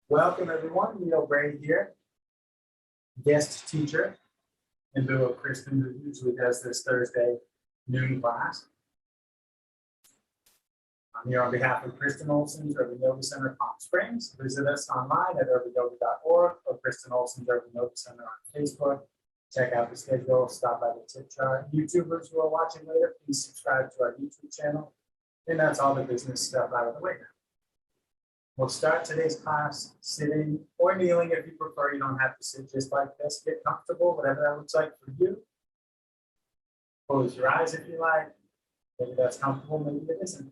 Welcome everyone, Neil Brady here, guest teacher in lieu of Kristen, who usually does this Thursday noon class. I'm here on behalf of Kristen Olson's Urban Yoga Center, Palm Springs. Visit us online at urbanyoga.org or Kristen Olson's Urban Yoga Center on Facebook. Check out the schedule, stop by the tip jar. YouTubers who are watching later, please subscribe to our YouTube channel. And that's all the business stuff out of the way now. We'll start today's class sitting or kneeling if you prefer. You don't have to sit just like this. Get comfortable, whatever that looks like for you. Close your eyes if you like. Maybe that's comfortable, maybe it isn't.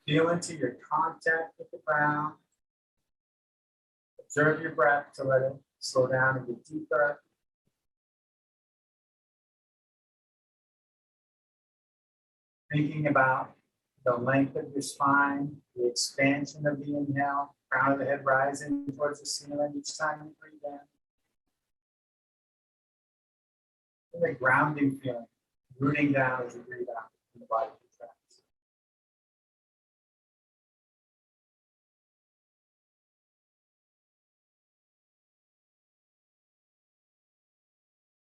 Feel into your contact with the ground. Observe your breath to let it slow down and get deeper. Thinking about the length of your spine, the expansion of the inhale, crown of the head rising towards the ceiling each time you breathe in. And the grounding feeling, rooting down as you breathe out and the body contracts.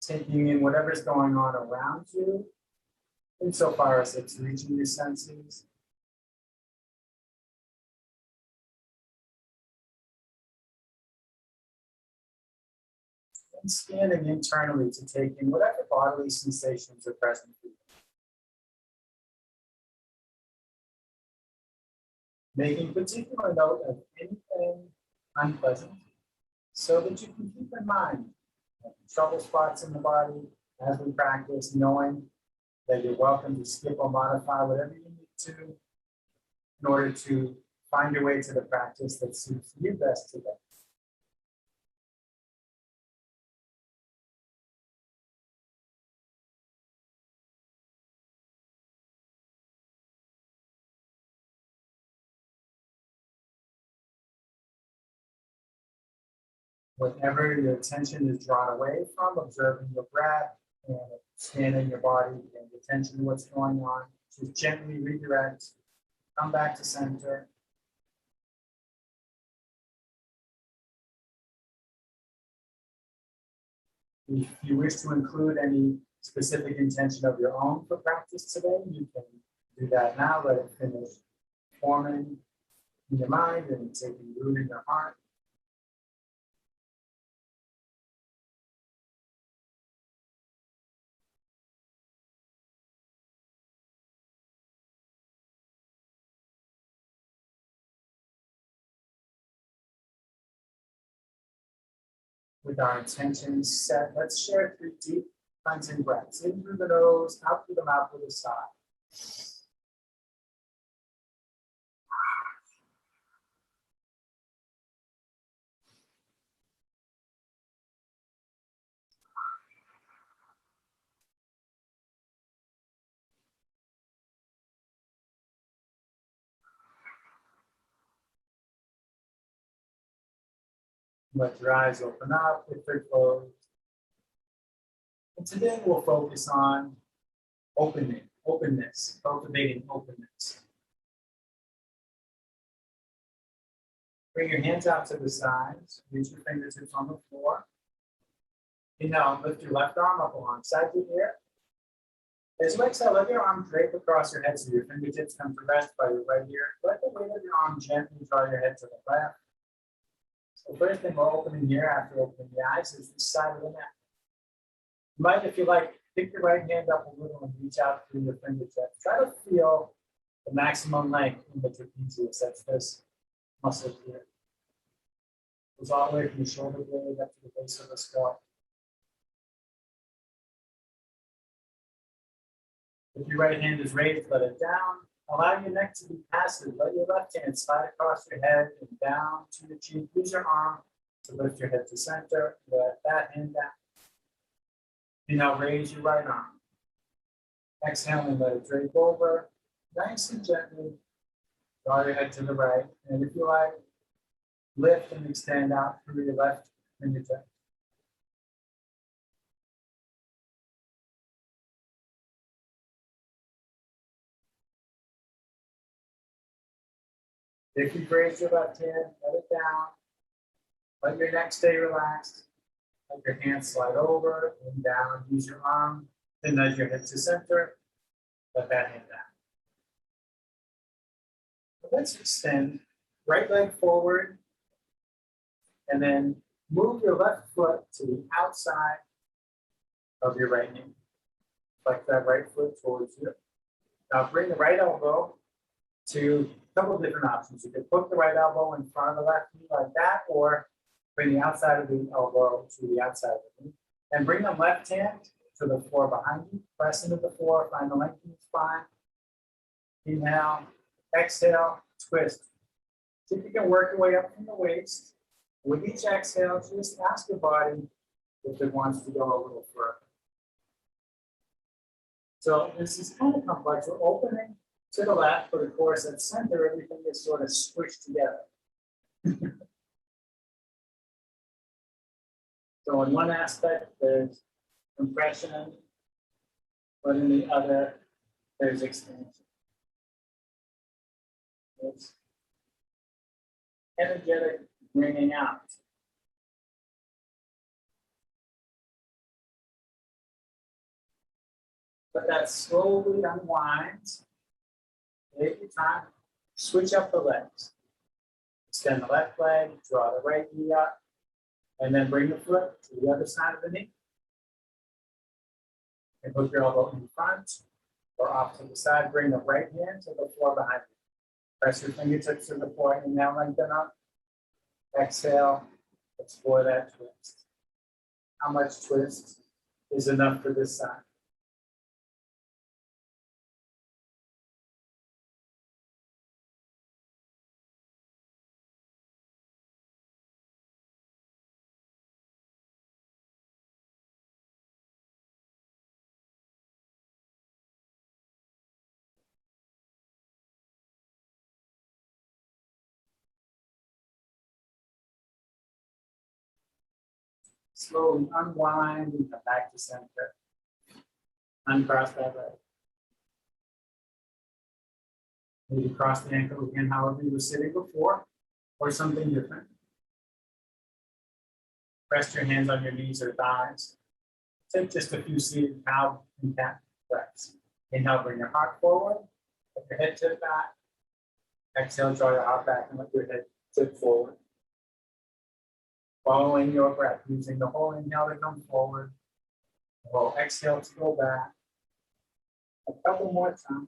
Taking in whatever's going on around you, insofar as it's reaching your senses. And scanning internally to take in whatever bodily sensations are present for you. Making particular note of anything unpleasant so that you can keep in mind trouble spots in the body as we practice, knowing that you're welcome to skip or modify whatever you need to in order to find your way to the practice that suits you best today. Whenever your attention is drawn away from observing your breath and scanning your body and attention to what's going on, just gently redirect, come back to center. If you wish to include any specific intention of your own for practice today, you can do that now. Let it finish forming in your mind and taking root in your heart. With our intentions set, let's share 3 deep cleansing breaths. In through the nose, out through the mouth with a sigh. Let your eyes open up if they're closed. And today we'll focus on openness, cultivating openness. Bring your hands out to the sides, reach your fingertips on the floor. Inhale, lift your left arm up alongside your ear. As you exhale, let your arm drape across your head so your fingertips come to rest by your right ear. Let the weight of your arm gently draw your head to the left. So first thing we're opening here after opening the eyes is this side of the neck. You might, if you like, pick your right hand up a little and reach out through your fingertips. Try to feel the maximum length in the trapezius. That's this muscle here. Goes all the way from the shoulder blade up to the base of the skull. If your right hand is raised, let it down. Allow your neck to be passive. Let your left hand slide across your head and down to your cheek. Use your arm to lift your head to center. Let that hand down. You now raise your right arm. Exhale and let it drape over. Nice and gently. Draw your head to the right. And if you like, lift and extend out through your left fingertip. If you raise your left hand, let it down. Let your neck stay relaxed. Let your hands slide over and down. Use your arm to nudge your head to center. Let that hand down. Let's extend right leg forward and then move your left foot to the outside of your right knee. Flex that right foot towards you. Now bring the right elbow to a couple of different options. You could put the right elbow in front of the left knee like that, or bring the outside of the elbow to the outside of the knee. And bring the left hand to the floor behind you. Press into the floor, find the length in the spine. Inhale, exhale, twist. See if you can work your way up from the waist. With each exhale, just ask your body if it wants to go a little further. So this is kind of complex. We're opening to the left, but of course at center, everything is sort of squished together. So in one aspect, there's compression, but in the other, there's expansion. It's energetic bringing out. But that slowly unwinds. Take your time, switch up the legs. Extend the left leg, draw the right knee up, and then bring the foot to the other side of the knee. And put your elbow in front or off to the side. Bring the right hand to the floor behind you. Press your fingertips to the floor and now lengthen up. Exhale, explore that twist. How much twist is enough for this side? Slowly unwind and come back to center. Uncross that leg. Maybe cross the ankle again, however you were sitting before, or something different. Rest your hands on your knees or thighs. Take just a few seated cow and cat breaths. Inhale, bring your heart forward. Let your head tip back. Exhale, draw your heart back and let your head tip forward. Following your breath, using the whole inhale to come forward, the whole exhale to go back. A couple more times.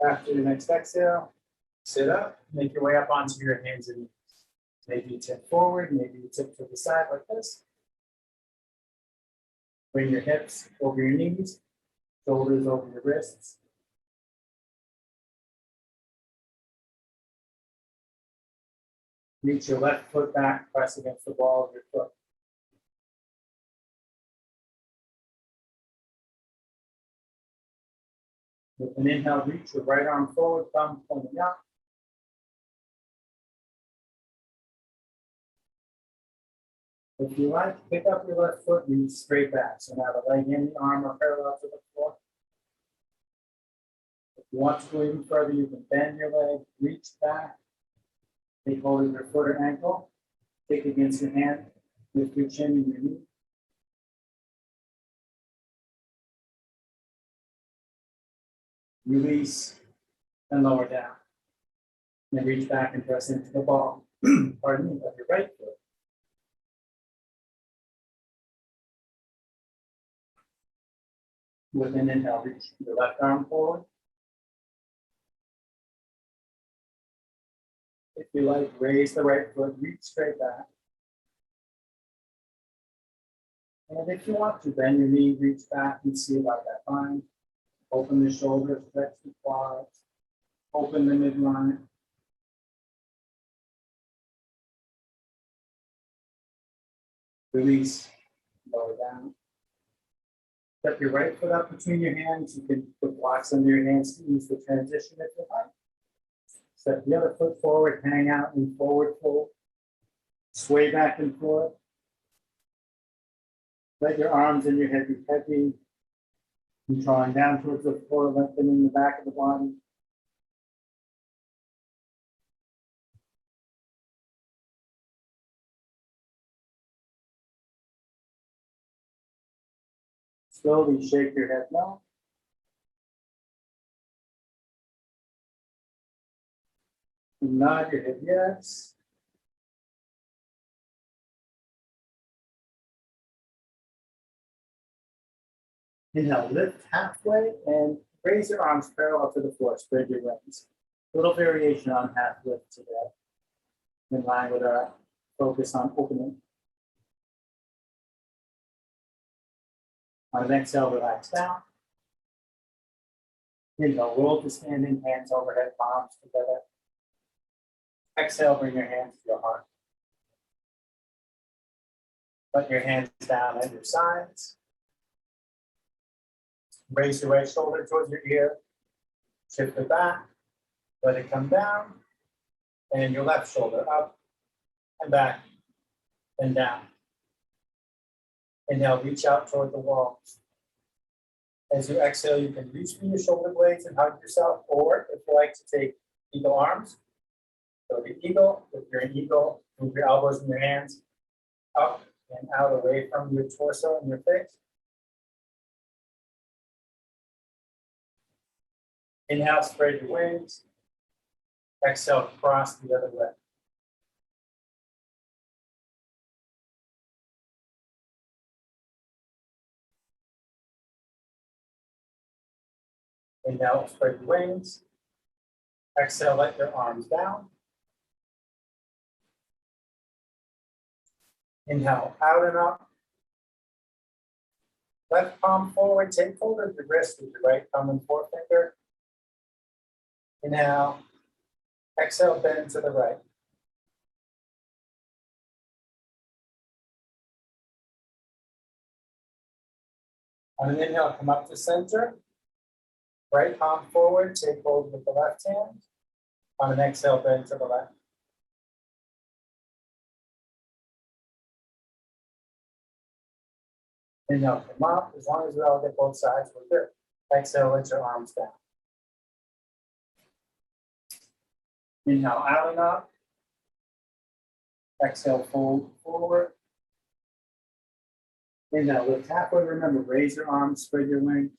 After your next exhale, sit up, make your way up onto your hands and knees. Maybe you tip forward, maybe you tip to the side like this. Bring your hips over your knees, shoulders over your wrists. Reach your left foot back, press against the ball of your foot. With an inhale, reach your right arm forward, thumb pointing up. If you like, pick up your left foot, reach straight back. So now the leg and the arm are parallel to the floor. If you want to go even further, you can bend your leg, reach back, take hold of your foot or ankle, kick against your hand, lift your chin and your knee. Release and lower down. Then reach back and press into the ball, pardon me, of your right foot. With an inhale, reach your left arm forward. If you like, raise the right foot, reach straight back. And if you want to, bend your knee, reach back and see about that fine. Open the shoulders, stretch the quads, open the midline. Release, lower down. Step your right foot up between your hands. You can put blocks under your hands to ease the transition if you like. Step the other foot forward, hang out in forward fold. Sway back and forth. Let your arms and your head be heavy. And drawing down towards the floor, lengthening the back of the body. Slowly shake your head no. And nod your head yes. Inhale, lift halfway and raise your arms parallel to the floor. Spread your wings. Little variation on half lift today. In line with our focus on opening. On an exhale, relax down. Inhale, roll to standing, hands overhead, palms together. Exhale, bring your hands to your heart. Let your hands down at your sides. Raise your right shoulder towards your ear. Shift it back. Let it come down. And your left shoulder up and back and down. Inhale, reach out toward the walls. As you exhale, you can reach for your shoulder blades and hug yourself, or if you like to take eagle arms, go to eagle. If you're an eagle, move your elbows and your hands up and out away from your torso and your face. Inhale, spread your wings. Exhale, cross the other way. Inhale, spread your wings. Exhale, let your arms down. Inhale, out and up. Left palm forward, take hold of the wrist with your right thumb and forefinger. Inhale, exhale, bend to the right. On an inhale, come up to center. Right palm forward, take hold with the left hand. On an exhale, bend to the left. Inhale, come up. As long as we all get both sides, we're good. Exhale, let your arms down. Inhale, out and up. Exhale, fold forward. Inhale, lift halfway. Remember, raise your arms, spread your wings.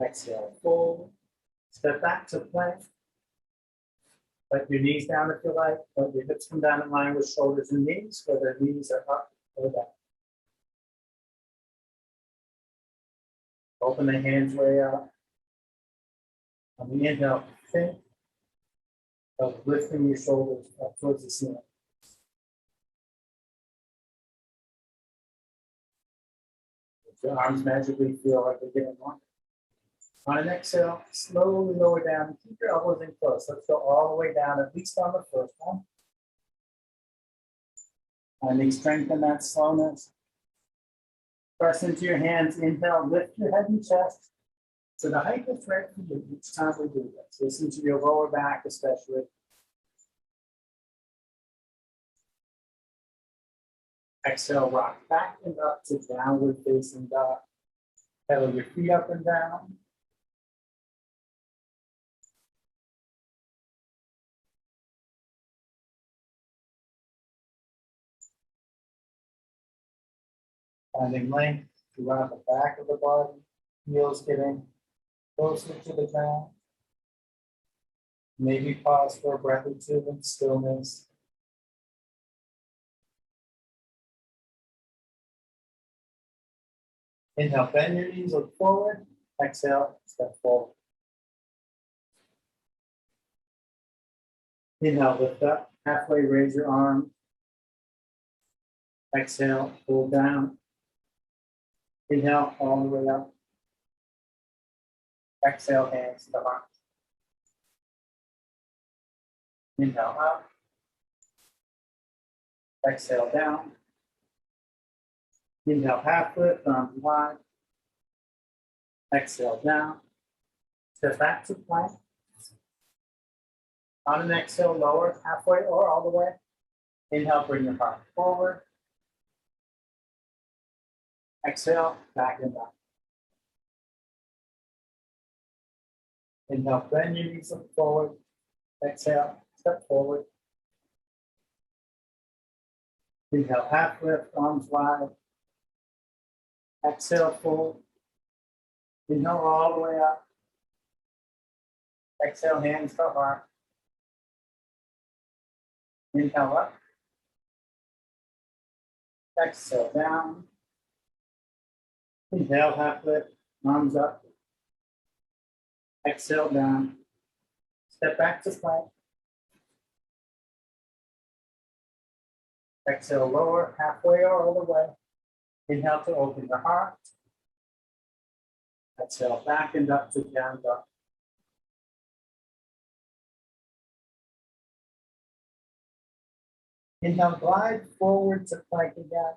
Exhale, fold. Step back to plank. Let your knees down if you like. Let your hips come down in line with shoulders and knees, whether knees are up or down. Open the hands way out. On the inhale, think of lifting your shoulders up towards the ceiling. If your arms magically feel like they're getting longer. On an exhale, slowly lower down. Keep your elbows in close. Let's go all the way down, at least on the first one. Finding strength in that slowness. Press into your hands. Inhale, lift your head and chest. So the height is right for you each time we do this. Listen to your lower back especially. Exhale, rock back and up to downward facing dog. Pedal your feet up and down. Finding length throughout the back of the body. Heels getting closer to the ground. Maybe pause for a breath or two in stillness. Inhale, bend your knees, look forward. Exhale, step forward. Inhale, lift up. Halfway, raise your arm. Exhale, pull down. Inhale, all the way up. Exhale, hands to heart. Inhale up. Exhale down. Inhale, half lift, arms wide. Exhale down. Step back to plank. On an exhale, lower halfway or all the way. Inhale, bring your heart forward. Exhale, back and up. Inhale, bend your knees look forward. Exhale, step forward. Inhale, half lift, arms wide. Exhale, fold. Inhale all the way up. Exhale, hands to heart. Inhale up. Exhale down. Inhale, half lift, arms up. Exhale down. Step back to plank. Exhale, lower, halfway or all the way. Inhale to open your heart. Exhale, back and up to down dog. Inhale, glide forward to plank again.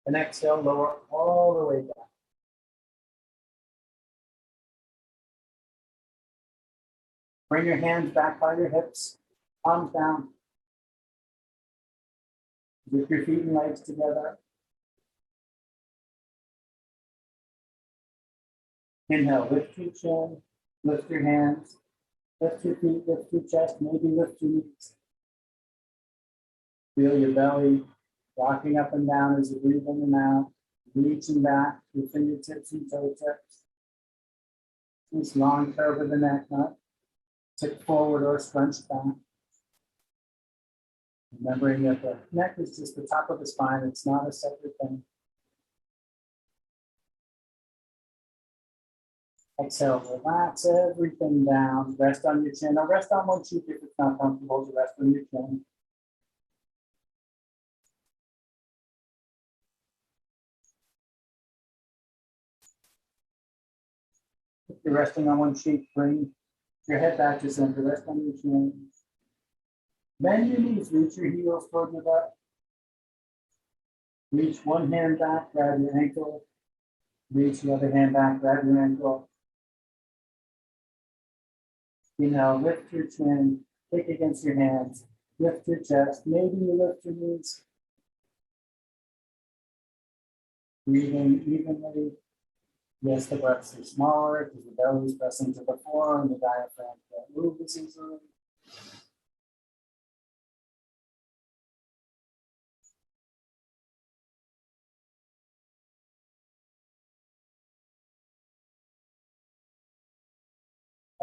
And exhale, lower all the way down. Bring your hands back by your hips, palms down. With your feet and legs together. Inhale, lift your chin, lift your hands, lift your feet, lift your chest, maybe lift your knees. Feel your belly rocking up and down as you breathe in and out, reaching back your fingertips and toe tips. This long curve of the neck, not tip forward or scrunch back. Remembering that the neck is just the top of the spine, it's not a separate thing. Exhale, relax everything down, rest on your chin, or rest on one cheek if it's not comfortable to rest on your chin. If you're resting on one cheek, bring your head back to center, rest on your chin. Bend your knees, reach your heels toward your butt. Reach one hand back, grab your ankle. Reach the other hand back, grab your ankle. Inhale, lift your chin, kick against your hands, lift your chest, maybe you lift your knees. Breathing evenly. Yes, the breaths are smaller because the belly is pressing to the floor and the diaphragm can't move as easily.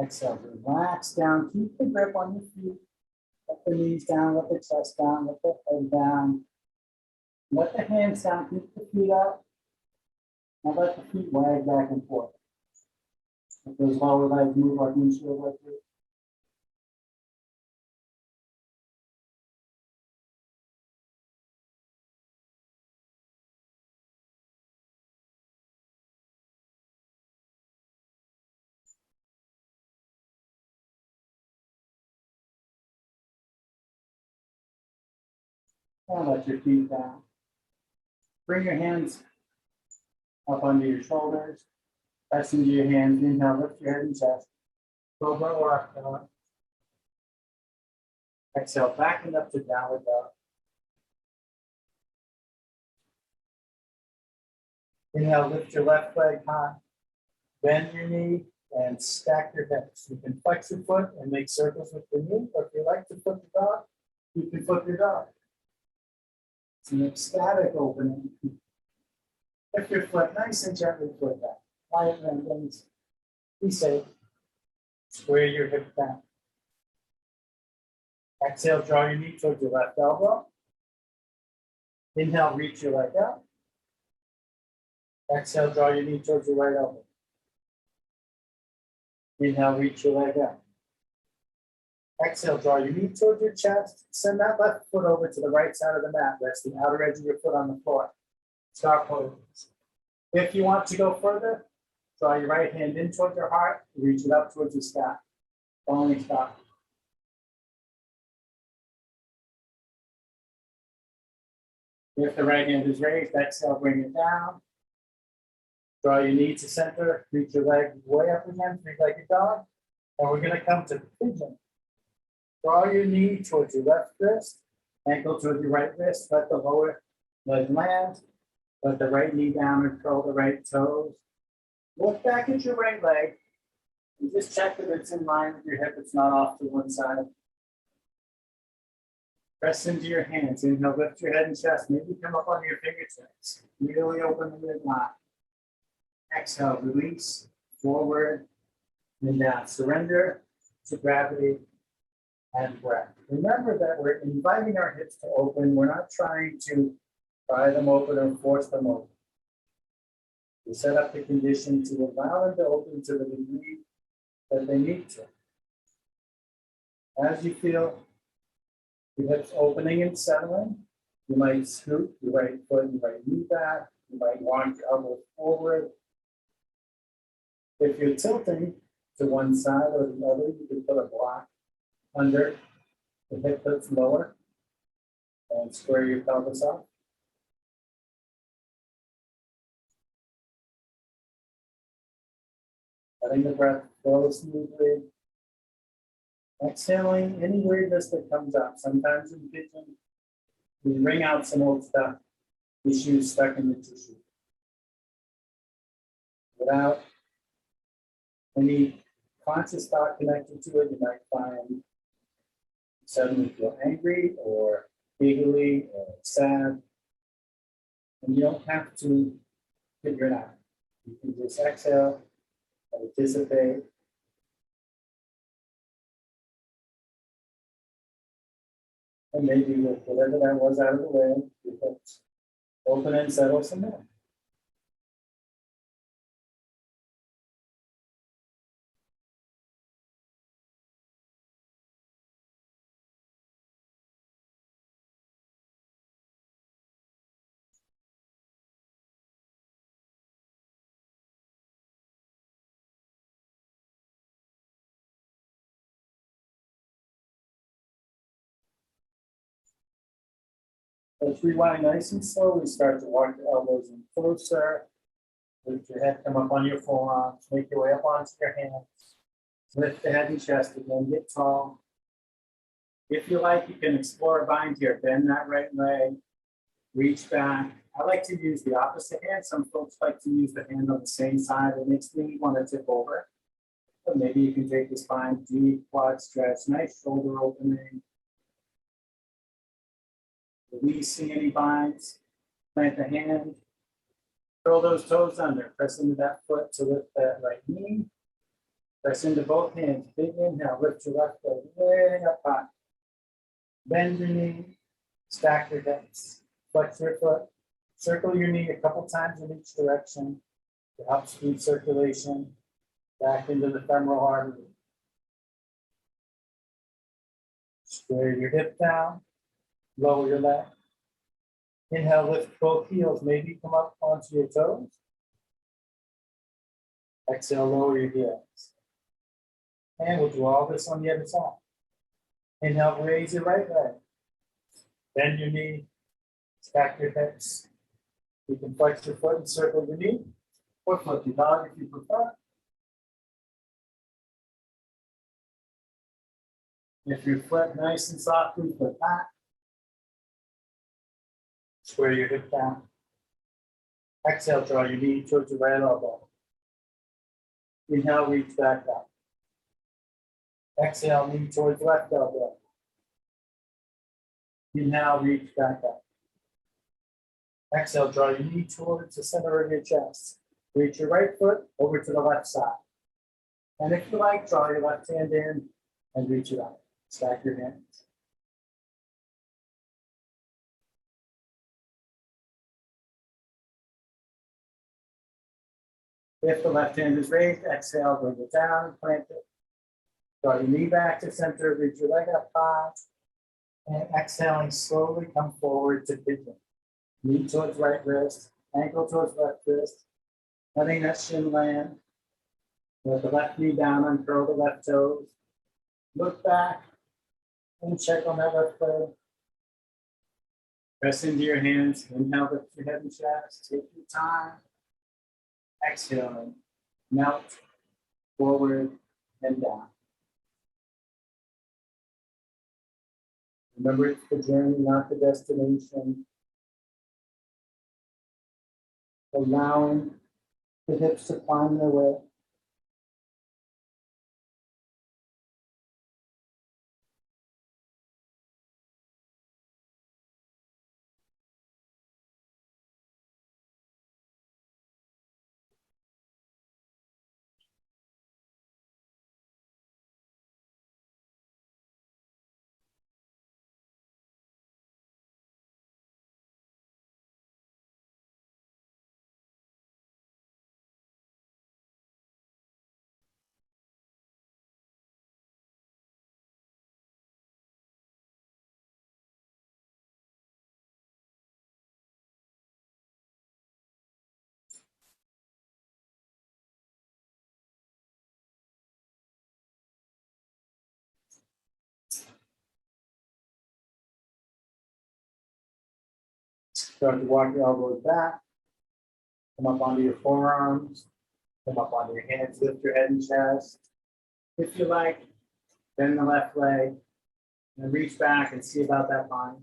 Exhale, relax down, keep the grip on your feet. Let the knees down, let the chest down, let the head down. Let the hands down, keep the feet up. And let the feet wag back and forth. If those lower legs move like windshield wipers. And let your feet down. Bring your hands up under your shoulders. Press into your hands. Inhale, lift your head and chest. Cobra or upward. Exhale, back and up to downward dog. Inhale, lift your left leg high. Bend your knee and stack your hips. You can flex your foot and make circles with your knee, or if you like to flip the dog, you can flip your dog. It's an ecstatic opening. Lift your foot nice and gently toward that. Quiet landings. Be safe. Square your hip down. Exhale, draw your knee towards your left elbow. Inhale, reach your leg out. Exhale, draw your knee towards your right elbow. Inhale, reach your leg out. Exhale, draw your knee towards your chest. Send that left foot over to the right side of the mat. Rest the outer edge of your foot on the floor. Star pose. If you want to go further, draw your right hand in towards your heart. Reach it up towards your sky. Only stop. If the right hand is raised, exhale, bring it down. Draw your knee to center. Reach your leg way up again, three-legged dog. And we're going to come to pigeon. Draw your knee towards your left wrist. Ankle towards your right wrist, let the lower leg land. Let the right knee down and curl the right toes. Look back at your right leg and just check that it's in line with your hip, it's not off to one side. Press into your hands. Inhale, lift your head and chest. Maybe come up on your fingertips. Really open the midline. Exhale, release, forward, and down. Surrender to gravity and breath. Remember that we're inviting our hips to open. We're not trying to pry them open or force them open. We set up the condition to allow them to open to the degree that they need to. As you feel your hips opening and settling, you might scoot your right foot and right knee back. You might walk your elbows forward. If you're tilting to one side or the other, you can put a block under the hip that's lower and square your pelvis up. Letting the breath flow smoothly. Exhaling any weirdness that comes up. Sometimes in pigeon, we wring out some old stuff, issues stuck in the tissue. Without any conscious thought connected to it, you might find you suddenly feel angry or giggly or sad. And you don't have to figure it out. You can just exhale, let it dissipate. And maybe with whatever that was out of the way, you can open and settle some more. Let's rewind nice and slowly. Start to walk your elbows in closer. Lift your head, come up on your forearms. Make your way up onto your hands. Lift the head and chest again. Get tall. If you like, you can explore a bind here. Bend that right leg. Reach back. I like to use the opposite hand. Some folks like to use the hand on the same side. It makes me want to tip over. But maybe you can take the spine deep, quad stretch, nice shoulder opening. Releasing any binds, plant the hand, curl those toes under, press into that foot to lift that right knee, press into both hands, big inhale, lift your left leg way up high, bend your knee, stack your hips, flex your foot, circle your knee a couple times in each direction to help speed circulation back into the femoral artery. Square your hip down. Lower your leg. Inhale, lift both heels. Maybe come up onto your toes. Exhale, lower your heels. And we'll do all this on the other side. Inhale, raise your right leg. Bend your knee. Stack your hips. You can flex your foot and circle your knee. Or flip your dog if you prefer. If you flip nice and softly, flip back. Square your hip down. Exhale, draw your knee towards your right elbow. Inhale, reach back up. Exhale, knee towards left elbow. Inhale, reach back up. Exhale, draw your knee towards the center of your chest. Reach your right foot over to the left side. And if you like, draw your left hand in and reach it out. Stack your hands. If the left hand is raised, exhale, bring it down, plant it. Draw your knee back to center, reach your leg up high. And exhaling, slowly come forward to pigeon. Knee towards right wrist, ankle towards left wrist. Letting that shin land. Let the left knee down, uncurl the left toes. Look back and check on that left leg. Press into your hands. Inhale, lift your head and chest. Take your time. Exhaling, melt, forward, and down. Remember, it's the journey, not the destination. Allowing the hips to climb their way. Start to walk your elbows back. Come up onto your forearms. Come up onto your hands. Lift your head and chest. If you like, bend the left leg and reach back and see about that bind.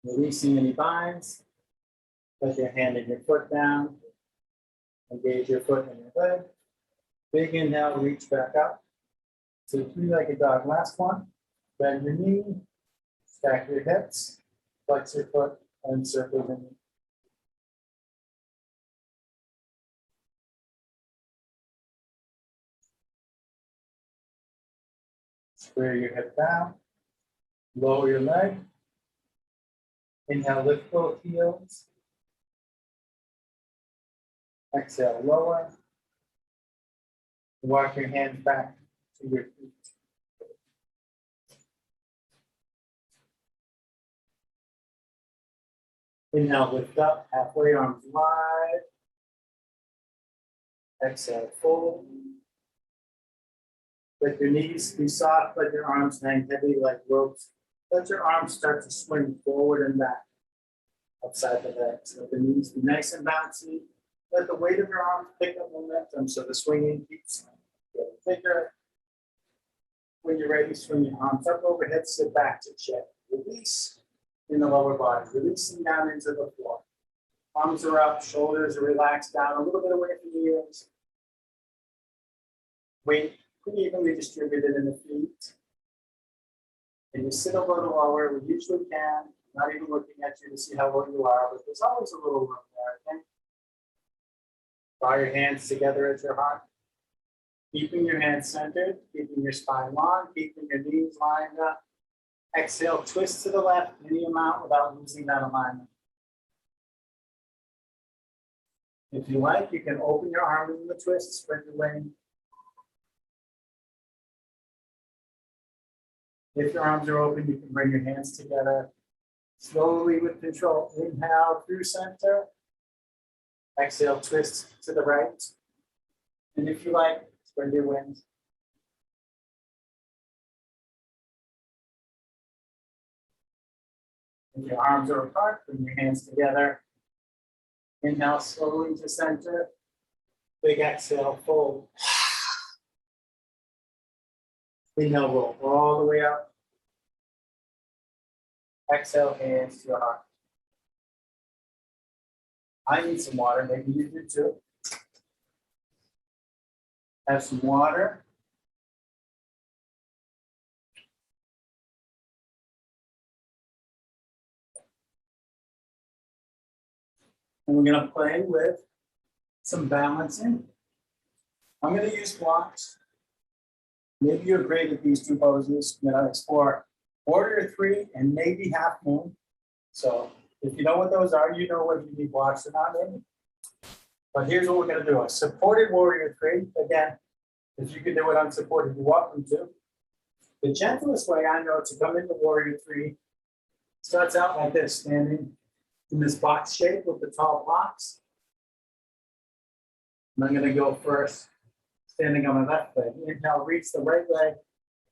Releasing any binds. Put your hand and your foot down. Engage your foot and your leg. Big inhale, reach back up. So three-legged dog, last one. Bend your knee, stack your hips, flex your foot, and circle your knee. Square your hip down, lower your leg. Inhale, lift both heels. Exhale, lower. Walk your hands back to your feet. Inhale, lift up, halfway, arms wide. Exhale, fold. Let your knees be soft, let your arms hang heavy like ropes. Let your arms start to swing forward and back, upside the legs. Let the knees be nice and bouncy. Let the weight of your arms pick up momentum so the swinging keeps getting thicker. When you're ready, swing your arms up overhead, sit back to check. Release in the lower body, releasing down into the floor. Arms are up, shoulders are relaxed down, a little bit away from the ears. Weight pretty evenly distributed in the feet. And you sit a little lower, we usually can, not even looking at you to see how low you are, but there's always a little room there, okay? Draw your hands together at your heart. Keeping your hands centered, keeping your spine long, keeping your knees lined up. Exhale, twist to the left any amount without losing that alignment. If you like, you can open your arms in the twist, spread your wing. If your arms are open, you can bring your hands together. Slowly with control, inhale through center. Exhale, twist to the right. And if you like, spread your wings. If your arms are apart, bring your hands together. Inhale slowly to center. Big exhale, fold. Inhale, roll all the way up. Exhale, hands to your heart. I need some water, maybe you do too. Have some water. And we're going to play with some balancing. I'm going to use blocks. Maybe you're great at these two poses. I'm going to explore Warrior 3 and maybe Half Moon. So if you know what those are, you know whether you need blocks or not, maybe. But here's what we're going to do. A supported Warrior 3. Again, if you can do it unsupported, you're welcome to. The gentlest way I know to come into Warrior 3 starts out like this, standing in this box shape with the tall blocks. And I'm going to go first, standing on my left leg. Inhale, reach the right leg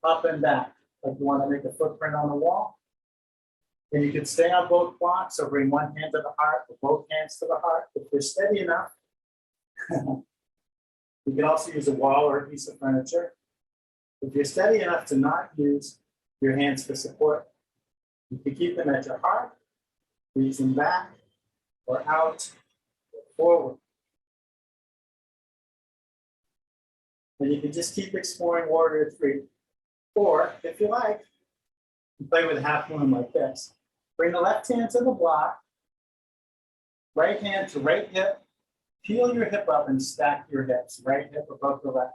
up and back. Like you want to make a footprint on the wall. And you can stay on both blocks or bring one hand to the heart or both hands to the heart. If you're steady enough, You can also use a wall or a piece of furniture. If you're steady enough to not use your hands for support, you can keep them at your heart, reaching back or out or forward. And you can just keep exploring Warrior 3. Or, if you like, you play with half moon like this. Bring the left hand to the block, right hand to right hip, peel your hip up and stack your hips, right hip above the left.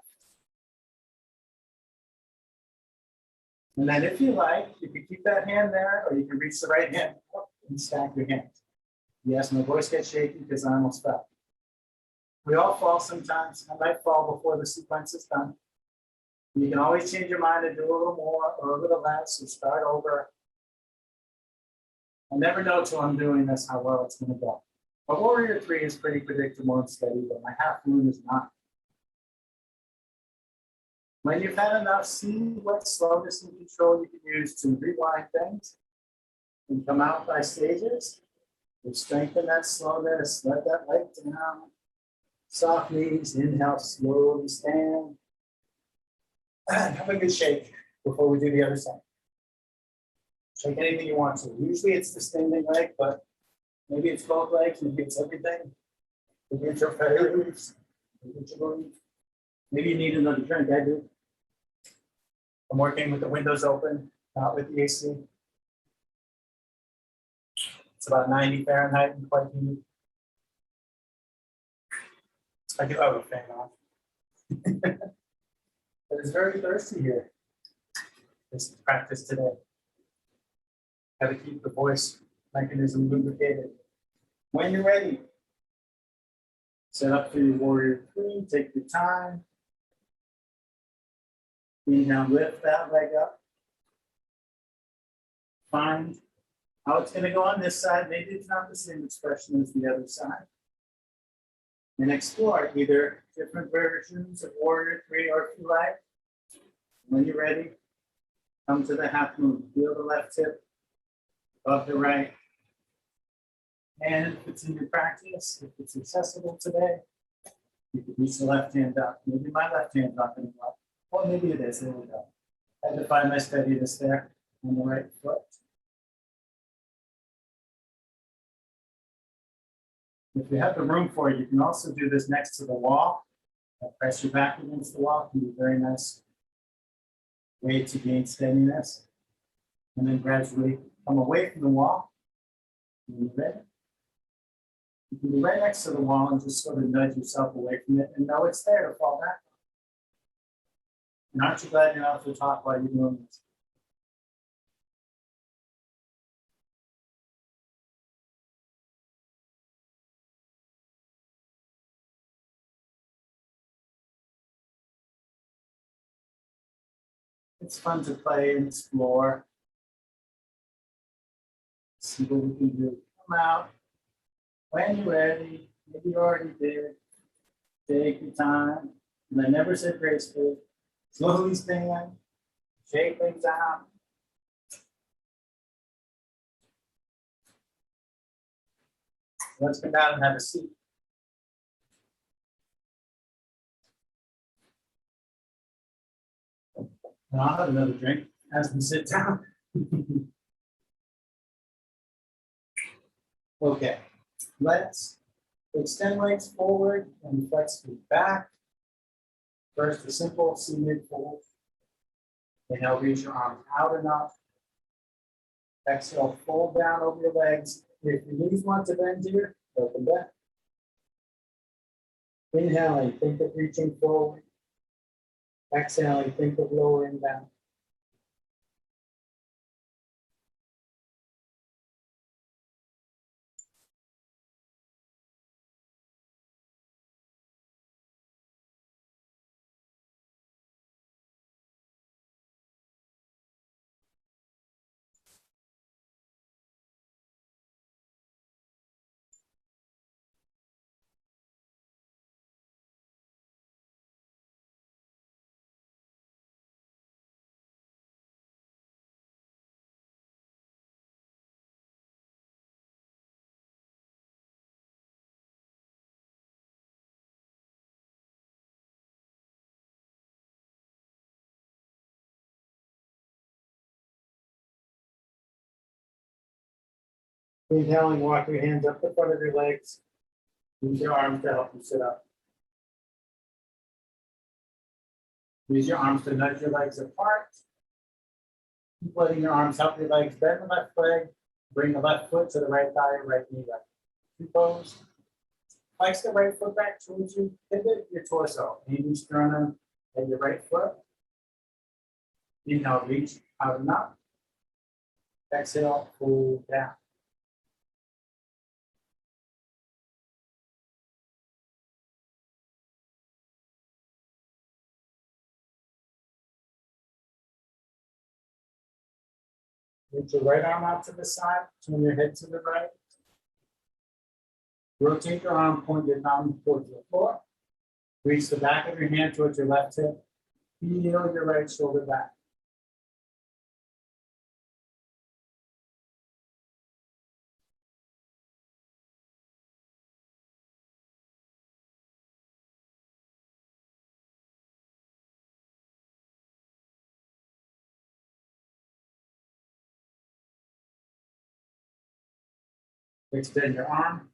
And then if you like, you can keep that hand there, or you can reach the right hand up and stack your hands. Yes, my voice gets shaky because I almost fell. We all fall sometimes. I might fall before the sequence is done. You can always change your mind and do a little more or a little less, or start over. I never know till I'm doing this how well it's going to go. But Warrior 3 is pretty predictable and steady, but my half moon is not. When you've had enough, see what slowness and control you can use to rewind things and come out by stages. You strengthen that slowness, let that leg down. Soft knees, inhale, slowly stand. And have a good shake before we do the other side. Shake anything you want to. Usually it's the standing leg, but maybe it's both legs, maybe it's everything. Maybe it's your failures. Maybe you need another drink, I do. I'm working with the windows open, not with the AC. It's about 90 Fahrenheit and quite humid. I do have a fan on. But it's very thirsty here. This practice today. Got to keep the voice mechanism lubricated. When you're ready, set up for your Warrior 3, take your time. Inhale, lift that leg up. Find how it's going to go on this side. Maybe it's not the same expression as the other side. And explore either different versions of Warrior 3 or if you like. When you're ready, come to the half moon. Feel the left hip above the right. And if it's in your practice, if it's accessible today, you can reach the left hand up. Maybe my left hand's not going to go up. Well, maybe it is. There we go. I had to find my steadiness there on the right foot. If you have the room for it, you can also do this next to the wall. Press your back against the wall. Can be a very nice way to gain steadiness. And then gradually come away from the wall. When you're ready. You can be right next to the wall and just sort of nudge yourself away from it and know it's there to fall back. And aren't you glad you're not to talk while you're doing this? It's fun to play and explore. See what we can do. Come out. When you're ready, maybe you already did. Take your time. And I never said gracefully. Slowly stand. Shake things out. Let's come down and have a seat. And I'll have another drink as we sit down. Okay, let's extend legs forward and flex feet back. First, a simple seated fold. Inhale, reach your arms out enough. Exhale, fold down over your legs. If your knees want to bend here, open back. Inhaling, think of reaching forward. Exhaling, think of lowering down. Inhaling, walk your hands up the front of your legs. Use your arms to help you sit up. Use your arms to nudge your legs apart. Keep letting your arms help your legs bend the left leg. Bring the left foot to the right thigh, right knee, right. Two toes. Flex the right foot back towards you. Pivot your torso. Aim sternum at your right foot. Inhale, reach out and up. Exhale, pull down. Reach your right arm out to the side. Turn your head to the right. Rotate your arm, point your thumb towards the floor. Reach the back of your hand towards your left hip. Heel your right shoulder back. Extend your arm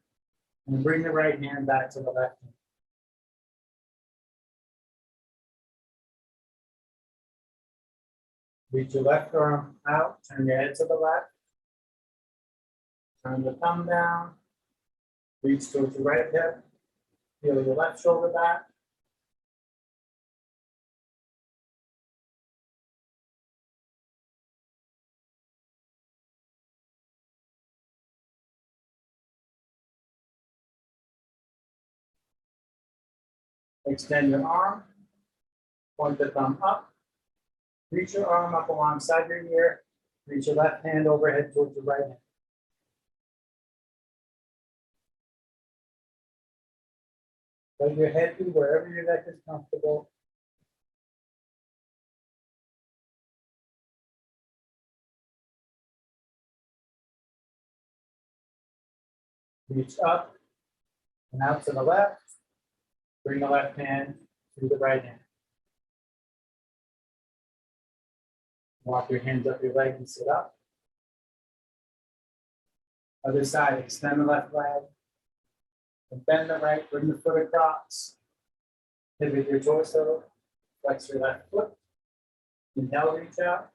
and bring the right hand back to the left hand. Reach your left arm out, turn your head to the left. Turn the thumb down. Reach towards your right hip. Feel your left shoulder back. Extend your arm. Point the thumb up. Reach your arm up alongside your ear. Reach your left hand overhead towards your right hand. Let your head be wherever your neck is comfortable. Reach up and out to the left. Bring the left hand to the right hand. Walk your hands up your leg and sit up. Other side, extend the left leg. And bend the right, bring the foot across. Pivot your torso, flex your left foot. Inhale, reach out.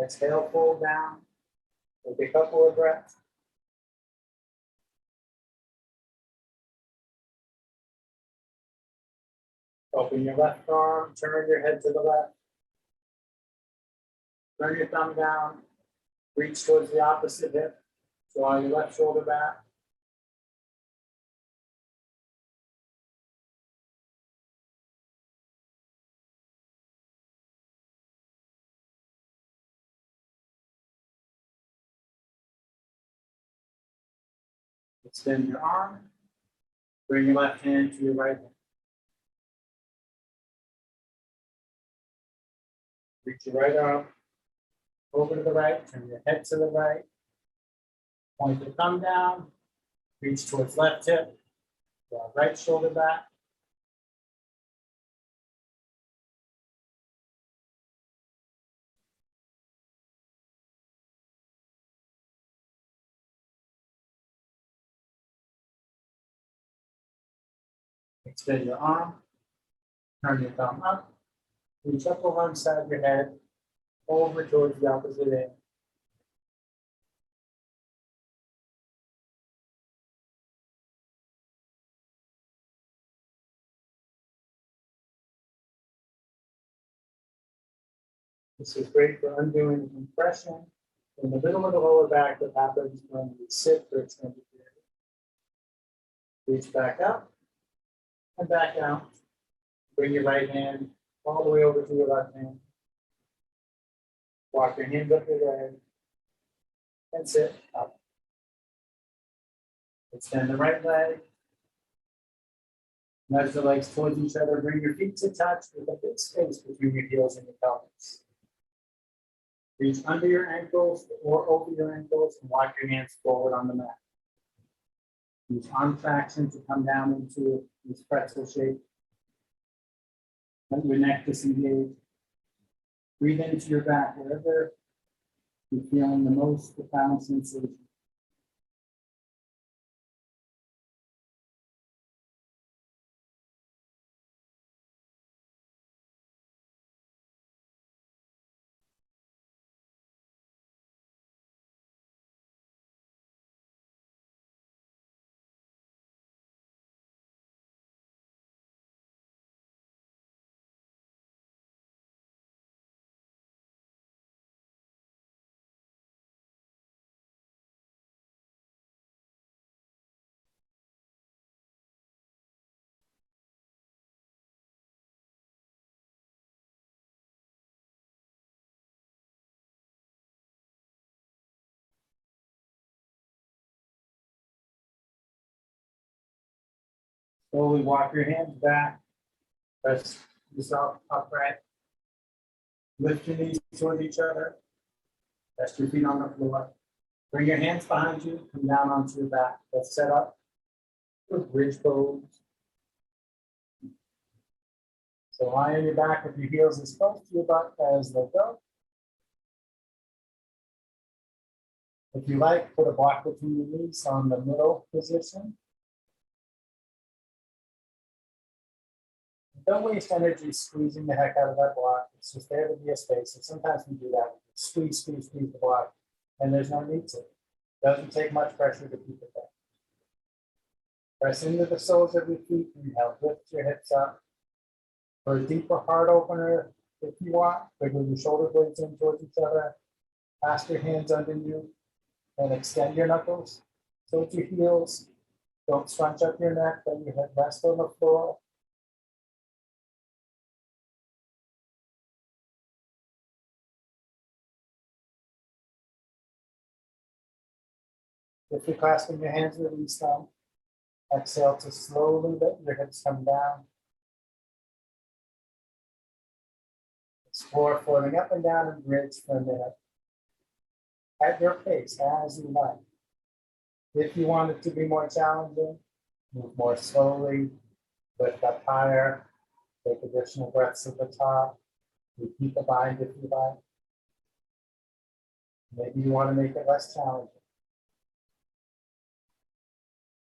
Exhale, fold down. Take a couple of breaths. Open your left arm, turn your head to the left. Turn your thumb down. Reach towards the opposite hip. Draw your left shoulder back. Extend your arm. Bring your left hand to your right hand. Reach your right arm over to the right, turn your head to the right. Point the thumb down, reach towards left hip, draw right shoulder back. Extend your arm, turn your thumb up, reach up alongside your head, over towards the opposite end. This is great for undoing compression in the middle of the lower back that happens when we sit for extended periods. Reach back up and back out. Bring your right hand all the way over to your left hand. Walk your hands up your leg and sit up. Extend the right leg. Nudge the legs towards each other. Bring your feet to touch with a big space between your heels and your pelvis. Reach under your ankles or over your ankles and walk your hands forward on the mat. Use arm traction to come down into this pretzel shape. Let your neck disengage. Breathe into your back wherever you're feeling the most profound sensation. Slowly walk your hands back. Press yourself upright. Lift your knees toward each other. Rest your feet on the floor. Bring your hands behind you. Come down onto your back. Let's set up with bridge pose. So lie on your back with your heels as close to your butt as they go. If you like, put a block between your knees on the middle position. Don't waste energy squeezing the heck out of that block. It's just there to be a space. And sometimes we do that. Squeeze the block. And there's no need to. Doesn't take much pressure to keep it there. Press into the soles of your feet and help lift your hips up. For a deeper heart opener, if you want, wiggle your shoulder blades in towards each other. Pass your hands under you and extend your knuckles towards your heels. Don't scrunch up your neck, let your head rest on the floor. If you're clasping your hands, release them. Exhale to slowly let your hips come down. Explore floating up and down and bridge for a minute. At your pace, as you like. If you want it to be more challenging, move more slowly, lift up higher, take additional breaths at the top, repeat the bind if you like. Maybe you want to make it less challenging.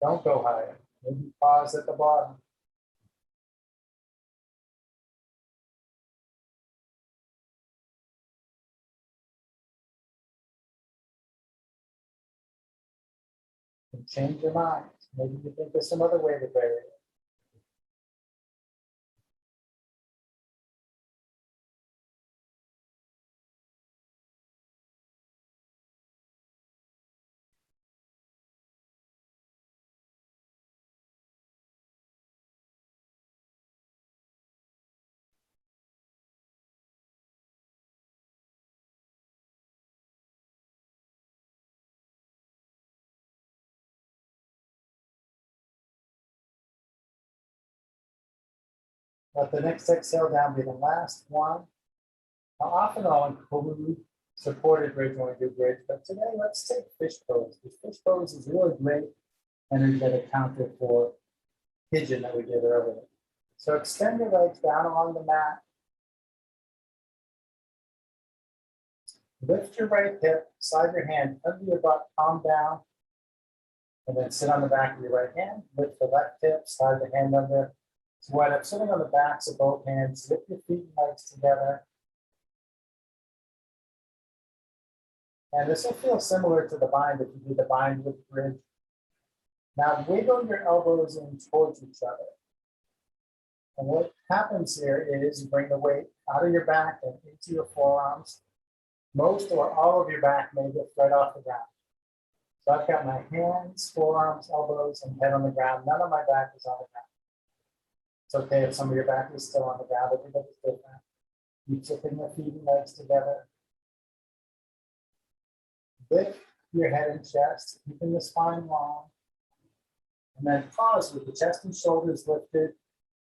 Don't go higher. Maybe pause at the bottom. And change your mind. Maybe you think there's some other way to vary it. Let the next exhale down be the last one. Now, often I'll include supported bridge when we do bridge, but today let's take fish pose. Because fish pose is really great energetic counter for pigeon that we did earlier. So extend your legs down along the mat. Lift your right hip, slide your hand under your butt, palm down, and then sit on the back of your right hand. Lift the left hip, slide the hand under. So wind up sitting on the backs of both hands. Lift your feet and legs together. And this will feel similar to the bind if you do the bind with bridge. Now wiggle your elbows in towards each other. And what happens here is you bring the weight out of your back and into your forearms. Most or all of your back may lift right off the ground. So I've got my hands, forearms, elbows, and head on the ground. None of my back is on the ground. It's okay if some of your back is still on the ground. Everybody's different. Keep tipping your feet and legs together. Lift your head and chest, keeping the spine long. And then pause with the chest and shoulders lifted.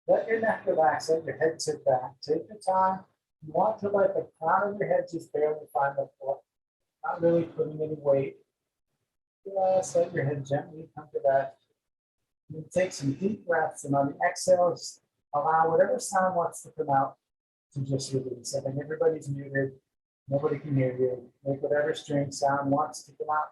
Let your neck relax, let your head sit back. Take your time. You want to let the crown of your head just barely find the floor. Not really putting any weight. Just let your head gently come to that. You take some deep breaths, and on the exhales, allow whatever sound wants to come out to just release. I think everybody's muted. Nobody can hear you. Make whatever strange sound wants to come out.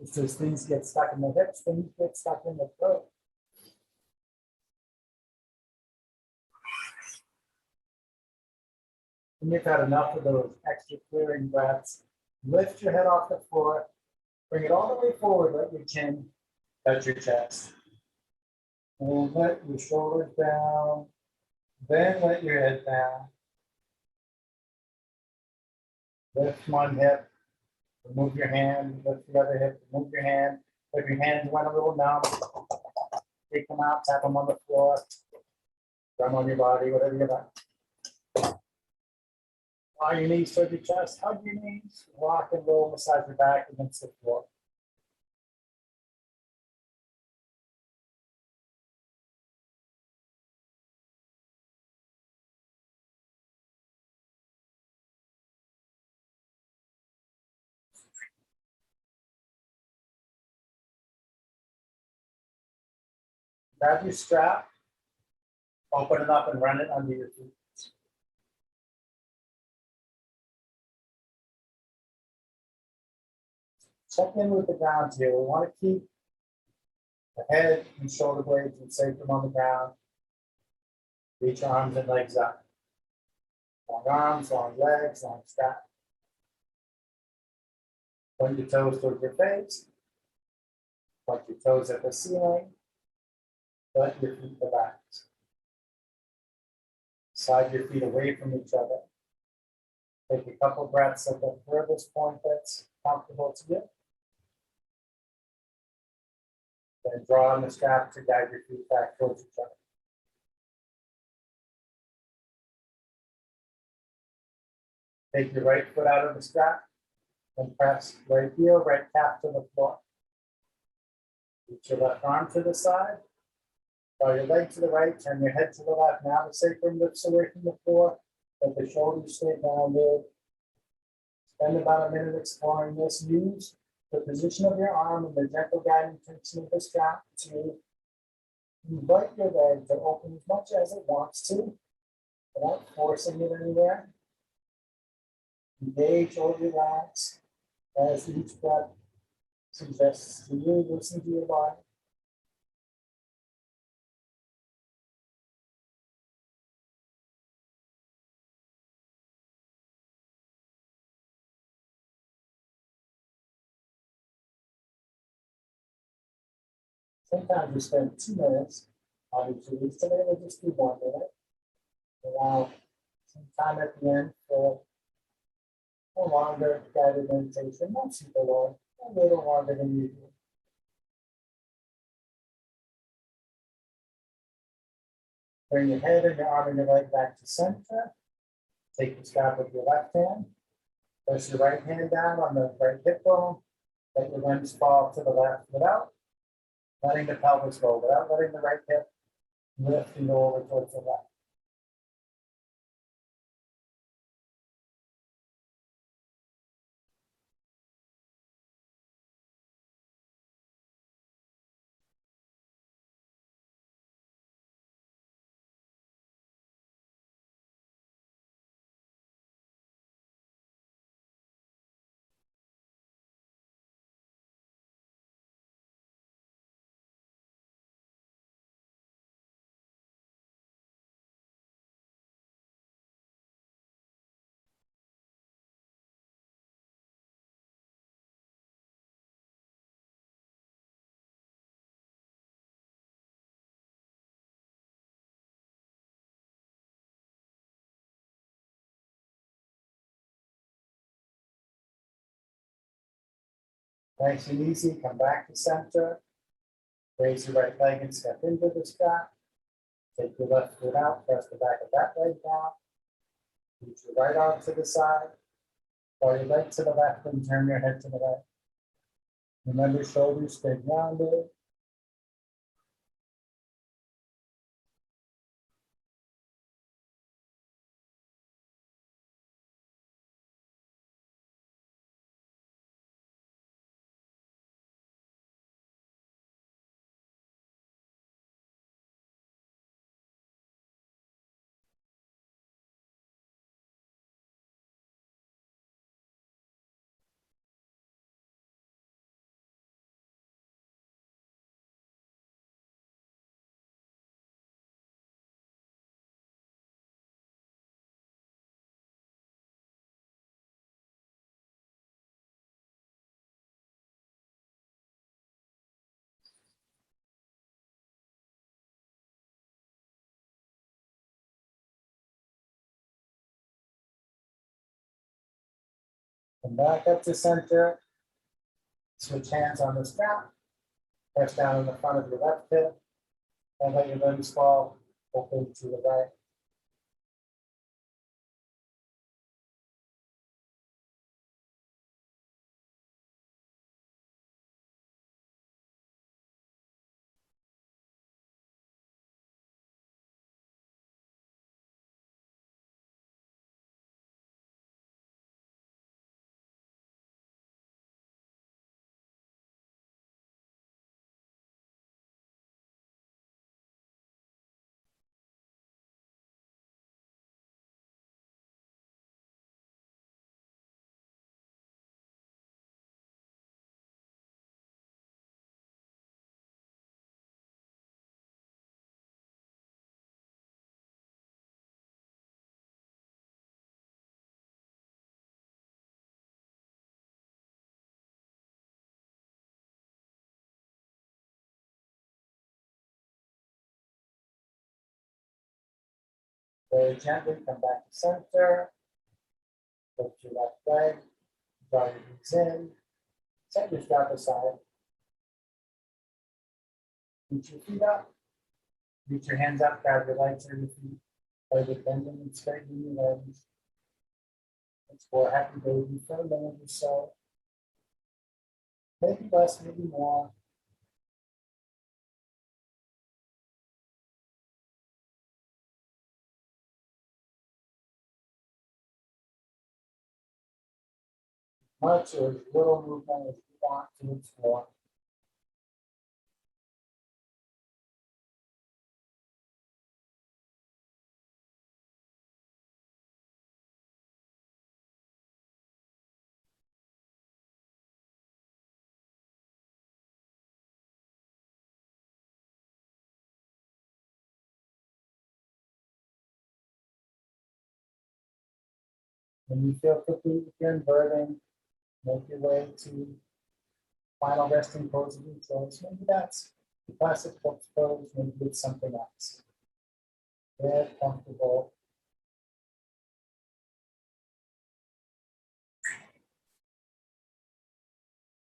If those things get stuck in the hips, things get stuck in the throat. And you've had enough of those extra clearing breaths. Lift your head off the floor. Bring it all the way forward. Let your chin touch your chest. And let your shoulders down. Then let your head down. Lift one hip. Remove your hand. Lift the other hip. Remove your hand. If your hands went a little numb, take them out, tap them on the floor, drum on your body, whatever you like. Draw your knees toward your chest, hug your knees, rock and roll, massage your back against the floor. Grab your strap, open it up and run it under your feet. Check in with the ground here. We want to keep the head and shoulder blades and safe them on the ground. Reach your arms and legs up. Long arms, long legs, long strap. Point your toes towards your face. Point your toes at the ceiling. Let your feet relax. Slide your feet away from each other. Take a couple breaths at the furthest point that's comfortable to you. Then draw on the strap to guide your feet back towards each other. Take your right foot out of the strap and press right heel, right calf to the floor. Reach your left arm to the side. Draw your leg to the right, turn your head to the left. Now the sacrum lifts away from the floor. Let the shoulders stay grounded. Spend about a minute exploring this. Use the position of your arm and the gentle guiding tension of the strap to invite your leg to open as much as it wants to without forcing it anywhere. Engage or relax as each breath suggests to you. Listen to your body. Sometimes we spend 2 minutes on each of these. Today we'll just do 1 minute. Allow some time at the end for a longer guided meditation, not super long, a little longer than usual. Bring your head and your arm and your leg back to center. Take the strap with your left hand. Press your right hand down on the right hip bone. Let your limbs fall to the left without letting the pelvis go, without letting the right hip lift and go over towards the left. Nice and easy, come back to center. Raise your right leg and step into the strap. Take your left foot out, press the back of that leg down. Reach your right arm to the side. Draw your leg to the left and turn your head to the right. Remember, shoulders stay grounded. Come back up to center. Switch hands on the strap. Press down on the front of your left hip and let your limbs fall open to the right. Very gently come back to center. Lift your left leg. Draw your knees in. Set your strap aside. Reach your feet up. Reach your hands up. Grab your legs or your feet. Try to bending and straightening your legs. Explore happy baby for a minute or so. Maybe less, maybe more. Much or as little movement as you want to explore. When you feel complete with your inverting, make your way to final resting pose of your choice. Maybe that's the classic box pose, maybe it's something else. Very comfortable.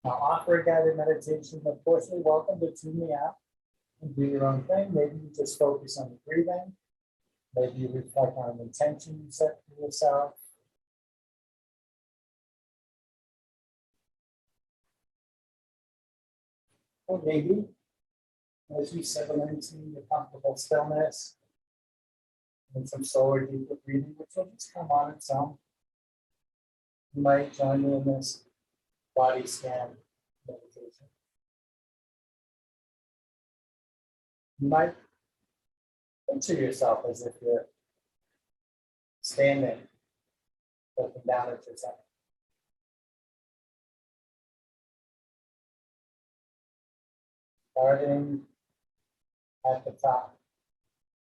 Now, offer a guided meditation. Of course, you're welcome to tune me out and do your own thing. Maybe you just focus on the breathing. Maybe you reflect on an intention you set for yourself. Or maybe as you settle into your comfortable stillness and some slower, deeper breathing, which will just come on its own. You might join me in this body scan meditation. You might picture yourself as if you're standing, looking down at yourself. Starting at the top.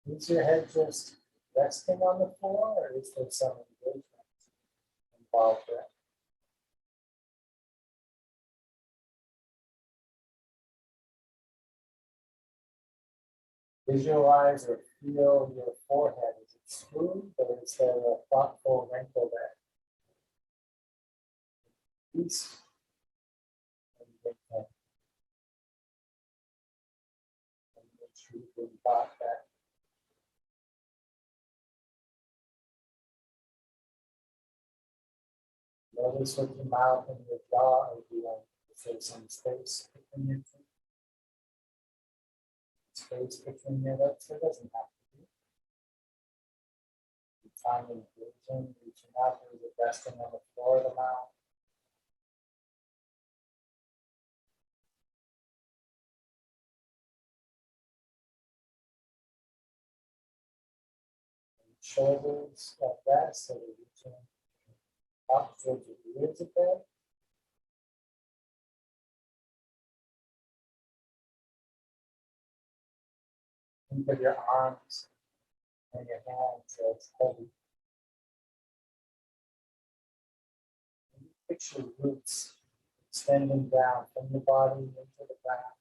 Is your head just resting on the floor, or is there some engagement involved there? Visualize or feel your forehead. Is it smooth, or is there a thoughtful wrinkle there? Peace. And big head. And make sure you bring thought back. Notice with your mouth and your jaw, are you like to say some space between your teeth? Space between your lips, it doesn't have to be. Time and breathing, reaching out, or is it resting on the floor of the mouth? Shoulders at rest, so we're reaching up towards your ears a bit. Think of your arms and your hands so it's heavy. Picture roots extending down from your body into the ground.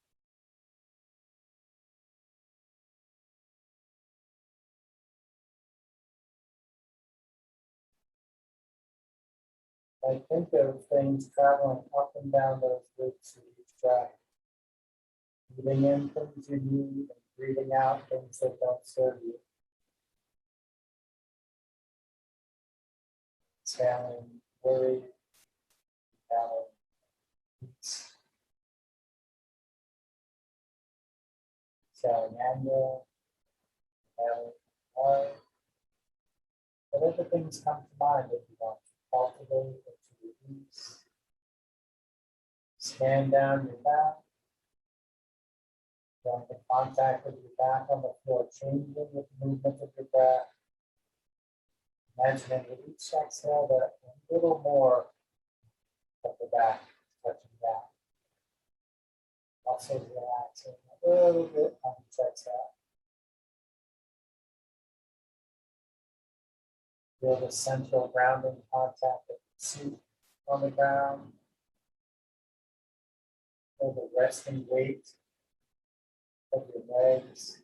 I think of things traveling up and down those roots with each breath. Breathing in things you need and breathing out things that don't serve you. Exhaling worry, exhaling peace, exhaling anger, exhaling love. Whatever things come to mind that you want to cultivate or to release. Scan down your back. Going to contact with your back on the floor, changing with the movement of your breath. Imagining with each exhale that a little more of the back touching down. Also relaxing a little bit on each exhale. Feel the central grounding contact of the seat on the ground. Feel the resting weight of your legs.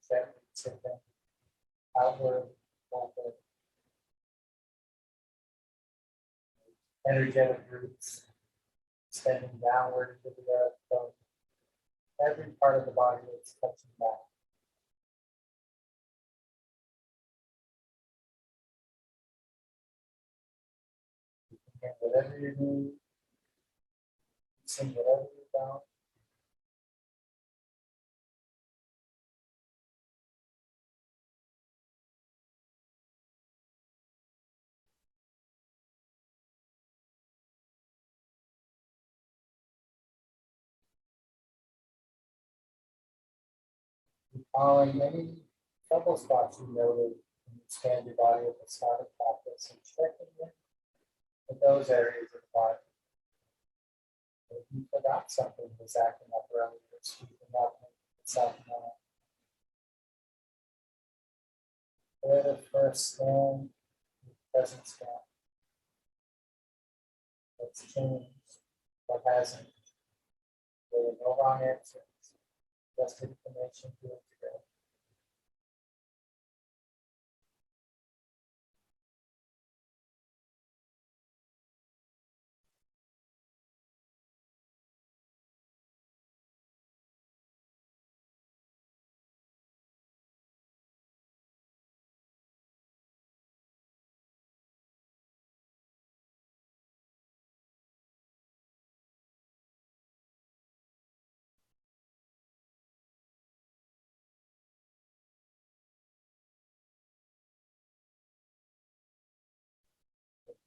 Gently tipping outward, forward. Energetic roots extending downward into the earth. So every part of the body is touching back. You can get whatever you need, sing whatever you don't. Recalling any trouble spots you noted and expand your body at the start of practice and checking in with those areas of the body. If you forgot something was acting up earlier, speaking up itself now. For the first scan, present scan. What's changed? What hasn't? There are no wrong answers. Just information to integrate.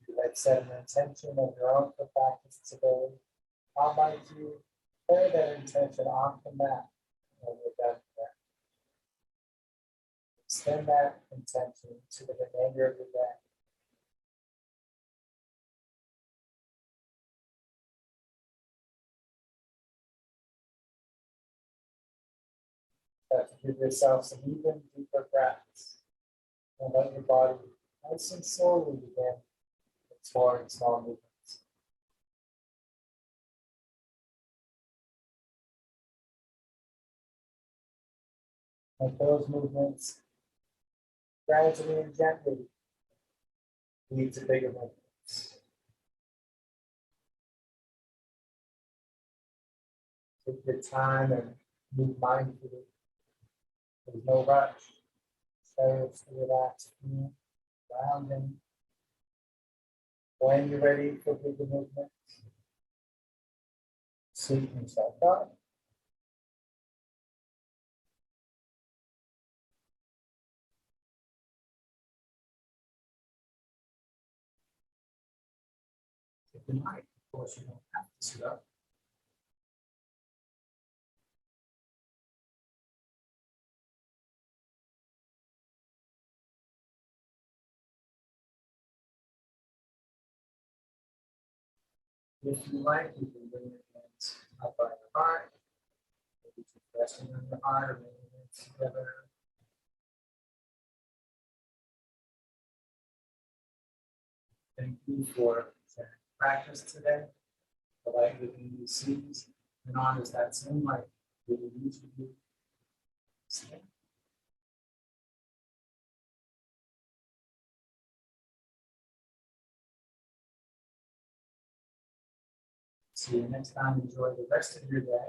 You had set an intention of your own for practice today. How might you carry that intention on from that when you're done there? Extend that intention to the remainder of the day. Try to give yourself some even deeper breaths and let your body nice and slowly begin exploring small movements. Make those movements gradually and gently lead to bigger movements. Take your time and move mindfully. There's no rush. Just relax, grounding. When you're ready for bigger movements, seat yourself up. Keep in mind, of course, you don't have to sit up. If you like, you can bring your hands up by your heart. Maybe keep resting on your heart or bring your hands together. Thank you for practice today. The light within you sees and honors that same light within each of you. See you next time. Enjoy the rest of your day.